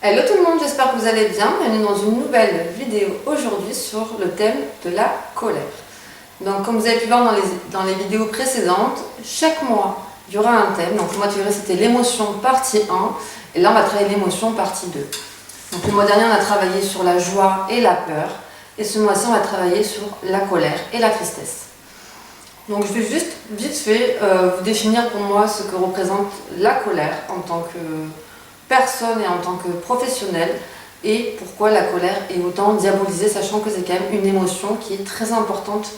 Hello tout le monde, j'espère que vous allez bien. Bienvenue dans une nouvelle vidéo aujourd'hui sur le thème de la colère. Donc comme vous avez pu voir dans les vidéos précédentes, chaque mois il y aura un thème. Donc le mois de février c'était l'émotion partie 1 et là on va travailler l'émotion partie 2. Donc le mois dernier on a travaillé sur la joie et la peur et ce mois-ci on va travailler sur la colère et la tristesse. Donc je vais juste vite fait vous définir pour moi ce que représente la colère en tant que personne et en tant que professionnel et pourquoi la colère est autant diabolisée, sachant que c'est quand même une émotion qui est très importante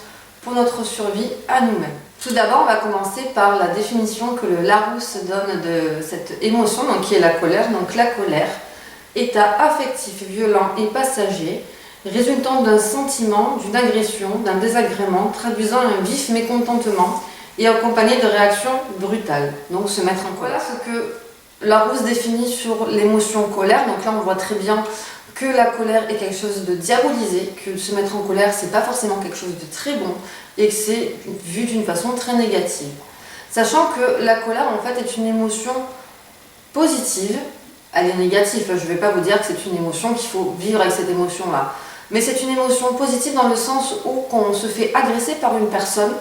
pour notre survie à nous-mêmes. Tout d'abord, on va commencer par la définition que le Larousse donne de cette émotion, donc qui est la colère. Donc la colère, état affectif violent et passager, résultant d'un sentiment, d'une agression, d'un désagrément, traduisant un vif mécontentement et accompagné de réactions brutales. Donc se mettre en colère. Voilà ce que Larousse définit sur l'émotion colère. Donc là on voit très bien que la colère est quelque chose de diabolisé, que se mettre en colère c'est pas forcément quelque chose de très bon et que c'est vu d'une façon très négative. Sachant que la colère en fait est une émotion positive, elle est négative, je ne vais pas vous dire que c'est une émotion qu'il faut vivre avec cette émotion là, mais c'est une émotion positive dans le sens où quand on se fait agresser par une personne,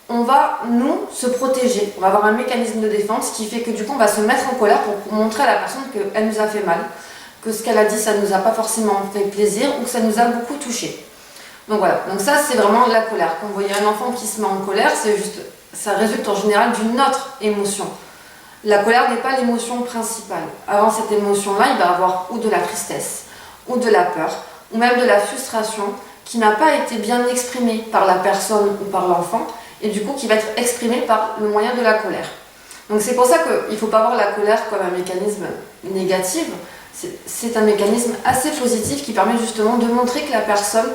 on va, nous, se protéger. On va avoir un mécanisme de défense qui fait que du coup, on va se mettre en colère pour montrer à la personne qu'elle nous a fait mal, que ce qu'elle a dit, ça nous a pas forcément fait plaisir ou que ça nous a beaucoup touché. Donc voilà, donc ça, c'est vraiment la colère. Quand vous voyez un enfant qui se met en colère, c'est juste, ça résulte en général d'une autre émotion. La colère n'est pas l'émotion principale. Avant cette émotion-là, il va y avoir ou de la tristesse, ou de la peur, ou même de la frustration qui n'a pas été bien exprimée par la personne ou par l'enfant, et du coup qui va être exprimé par le moyen de la colère. Donc c'est pour ça qu'il ne faut pas voir la colère comme un mécanisme négatif, c'est un mécanisme assez positif qui permet justement de montrer que la personne,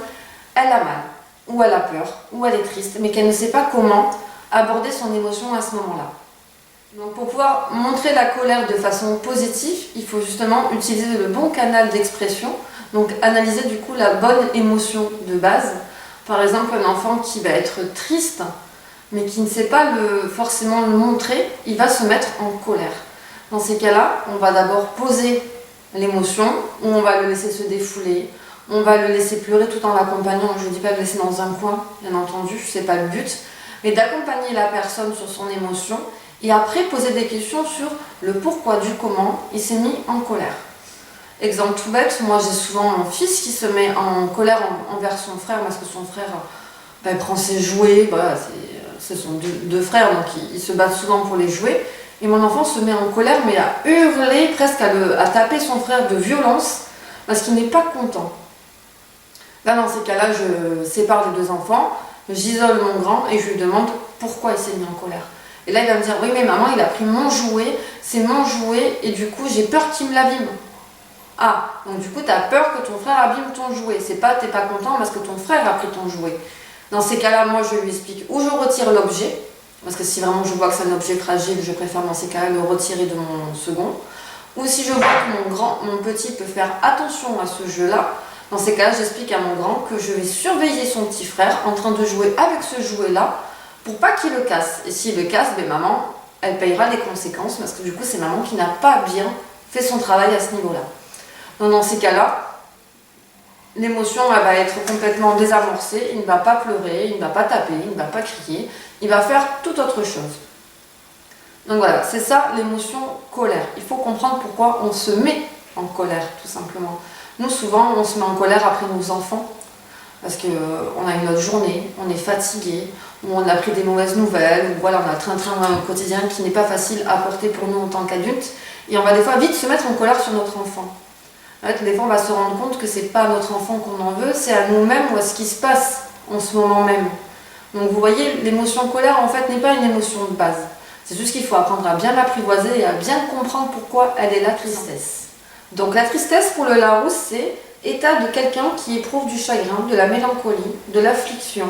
elle a mal, ou elle a peur, ou elle est triste, mais qu'elle ne sait pas comment aborder son émotion à ce moment-là. Donc pour pouvoir montrer la colère de façon positive, il faut justement utiliser le bon canal d'expression, donc analyser du coup la bonne émotion de base. Par exemple, un enfant qui va être triste, mais qui ne sait pas forcément le montrer, il va se mettre en colère. Dans ces cas-là, on va d'abord poser l'émotion, ou on va le laisser se défouler, on va le laisser pleurer tout en l'accompagnant. Je ne dis pas de le laisser dans un coin, bien entendu, ce n'est pas le but, mais d'accompagner la personne sur son émotion, et après poser des questions sur le pourquoi du comment il s'est mis en colère. Exemple tout bête, moi j'ai souvent mon fils qui se met en colère envers son frère, parce que son frère prend ses jouets, ce sont deux frères, donc ils se battent souvent pour les jouets. Et mon enfant se met en colère, mais à hurler, presque à taper son frère de violence, parce qu'il n'est pas content. Là, dans ces cas-là, je sépare les deux enfants, j'isole mon grand et je lui demande pourquoi il s'est mis en colère. Et là, il va me dire, oui, mais maman, il a pris mon jouet, c'est mon jouet, et du coup, j'ai peur qu'il me l'abîme. Ah, donc du coup, tu as peur que ton frère abîme ton jouet. C'est pas, t'es pas content parce que ton frère a pris ton jouet. Dans ces cas-là, moi, je lui explique où je retire l'objet, parce que si vraiment je vois que c'est un objet fragile, je préfère dans ces cas-là le retirer de mon second. Ou si je vois que mon petit peut faire attention à ce jeu-là, dans ces cas-là, j'explique à mon grand que je vais surveiller son petit frère en train de jouer avec ce jouet-là pour pas qu'il le casse. Et s'il le casse, maman, elle payera les conséquences, parce que du coup, c'est maman qui n'a pas bien fait son travail à ce niveau-là. Donc dans ces cas-là, l'émotion elle va être complètement désamorcée, il ne va pas pleurer, il ne va pas taper, il ne va pas crier, il va faire toute autre chose. Donc voilà, c'est ça l'émotion colère. Il faut comprendre pourquoi on se met en colère, tout simplement. Nous, souvent, on se met en colère après nos enfants, parce qu'on a une autre journée, on est fatigué, ou on a pris des mauvaises nouvelles, ou voilà, on a un train-train quotidien qui n'est pas facile à porter pour nous en tant qu'adultes, et on va des fois vite se mettre en colère sur notre enfant. Des fois, on va se rendre compte que c'est pas à notre enfant qu'on en veut, c'est à nous-mêmes ou à ce qui se passe en ce moment même. Donc vous voyez, l'émotion colère, en fait, n'est pas une émotion de base. C'est juste qu'il faut apprendre à bien l'apprivoiser et à bien comprendre pourquoi elle est la tristesse. Donc la tristesse, pour le Larousse, c'est état de quelqu'un qui éprouve du chagrin, de la mélancolie, de l'affliction,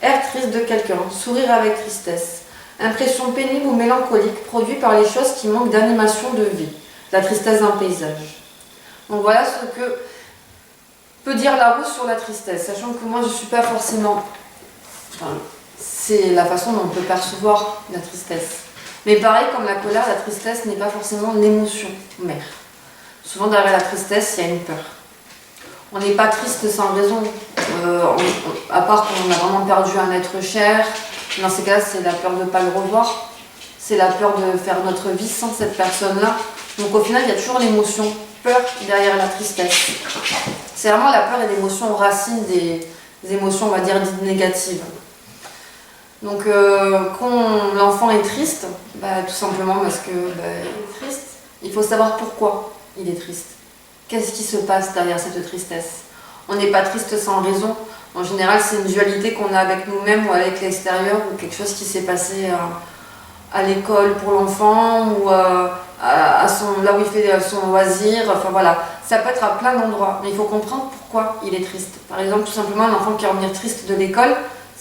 air triste de quelqu'un, sourire avec tristesse, impression pénible ou mélancolique produite par les choses qui manquent d'animation de vie, la tristesse d'un paysage. Donc voilà ce que peut dire Larousse sur la tristesse, sachant que moi je ne suis pas forcément... c'est la façon dont on peut percevoir la tristesse. Mais pareil, comme la colère, la tristesse n'est pas forcément l'émotion mère. Souvent derrière la tristesse, il y a une peur. On n'est pas triste sans raison, à part qu'on a vraiment perdu un être cher. Dans ces cas-là, c'est la peur de ne pas le revoir. C'est la peur de faire notre vie sans cette personne-là. Donc au final, il y a toujours l'émotion peur derrière la tristesse. C'est vraiment la peur et l'émotion racine des émotions, on va dire, dites négatives. Donc quand l'enfant est triste, tout simplement parce que il est triste, il faut savoir pourquoi il est triste. Qu'est-ce qui se passe derrière cette tristesse? On n'est pas triste sans raison. En général, c'est une dualité qu'on a avec nous-mêmes ou avec l'extérieur, ou quelque chose qui s'est passé à l'école pour l'enfant, ou là où il fait son loisir. Enfin voilà, ça peut être à plein d'endroits, mais il faut comprendre pourquoi il est triste. Par exemple, tout simplement, un enfant qui va revenir triste de l'école,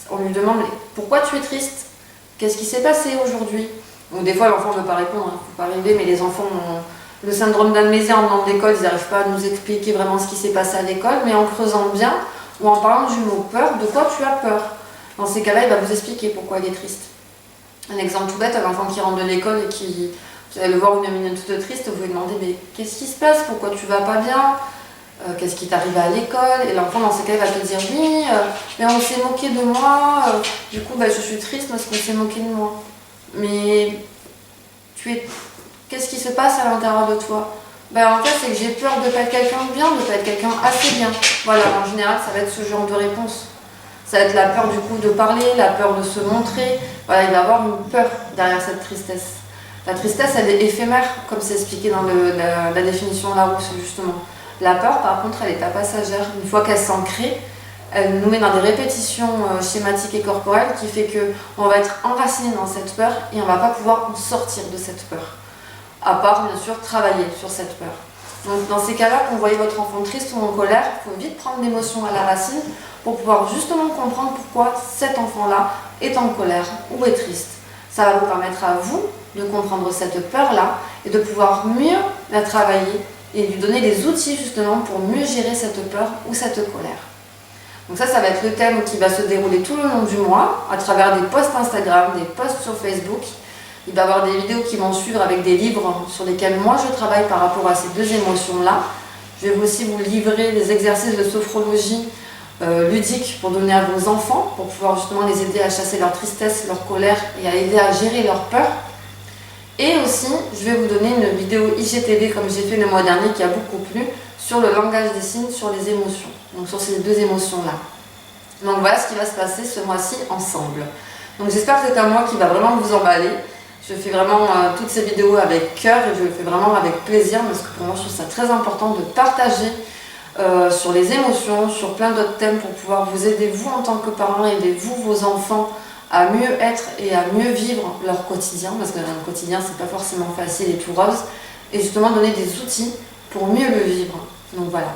on lui demande pourquoi tu es triste? Qu'est-ce qui s'est passé aujourd'hui? Donc des fois, l'enfant ne veut pas répondre, il ne faut pas arriver, mais les enfants ont le syndrome d'amnésie en venant de l'école, ils n'arrivent pas à nous expliquer vraiment ce qui s'est passé à l'école, mais en creusant bien, ou en parlant du mot peur, de quoi tu as peur? Dans ces cas-là, il va vous expliquer pourquoi il est triste. Un exemple tout bête, un enfant qui rentre de l'école et qui, vous allez le voir une minute toute triste, vous lui demandez mais qu'est-ce qui se passe? Pourquoi tu vas pas bien? Qu'est-ce qui t'arrive à l'école? Et l'enfant dans ces cas, il va te dire oui, mais on s'est moqué de moi, du coup je suis triste parce qu'on s'est moqué de moi. Mais qu'est-ce qui se passe à l'intérieur de toi? En fait, c'est que j'ai peur de ne pas être quelqu'un de bien, de ne pas être quelqu'un assez bien. Voilà, en général, ça va être ce genre de réponse. Ça va être la peur du coup de parler, la peur de se montrer. Voilà, il va y avoir une peur derrière cette tristesse. La tristesse, elle est éphémère, comme c'est expliqué dans la définition Larousse, justement. La peur, par contre, elle est pas passagère. Une fois qu'elle s'ancrée, elle nous met dans des répétitions schématiques et corporelles qui fait qu'on va être enraciné dans cette peur et on ne va pas pouvoir en sortir de cette peur. À part, bien sûr, travailler sur cette peur. Donc, dans ces cas-là, quand vous voyez votre enfant triste ou en colère, il faut vite prendre l'émotion à la racine pour pouvoir justement comprendre pourquoi cet enfant-là est en colère ou est triste. Ça va vous permettre à vous de comprendre cette peur-là et de pouvoir mieux la travailler et lui donner les outils justement pour mieux gérer cette peur ou cette colère. Donc ça va être le thème qui va se dérouler tout le long du mois à travers des posts Instagram, des posts sur Facebook. Il va y avoir des vidéos qui vont suivre avec des livres sur lesquels moi je travaille par rapport à ces deux émotions-là. Je vais aussi vous livrer des exercices de sophrologie ludiques pour donner à vos enfants, pour pouvoir justement les aider à chasser leur tristesse, leur colère et à aider à gérer leur peur. Et aussi, je vais vous donner une vidéo IGTV comme j'ai fait le mois dernier qui a beaucoup plu sur le langage des signes, sur les émotions, donc sur ces deux émotions-là. Donc voilà ce qui va se passer ce mois-ci ensemble. Donc j'espère que c'est un mois qui va vraiment vous emballer. Je fais vraiment toutes ces vidéos avec cœur et je le fais vraiment avec plaisir parce que pour moi je trouve ça très important de partager sur les émotions, sur plein d'autres thèmes pour pouvoir vous aider vous en tant que parents, aider vous vos enfants à mieux être et à mieux vivre leur quotidien parce que dans le quotidien c'est pas forcément facile et tout rose et justement donner des outils pour mieux le vivre. Donc voilà.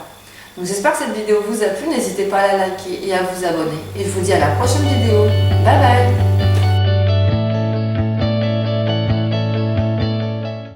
Donc j'espère que cette vidéo vous a plu, n'hésitez pas à la liker et à vous abonner et je vous dis à la prochaine vidéo. Bye bye.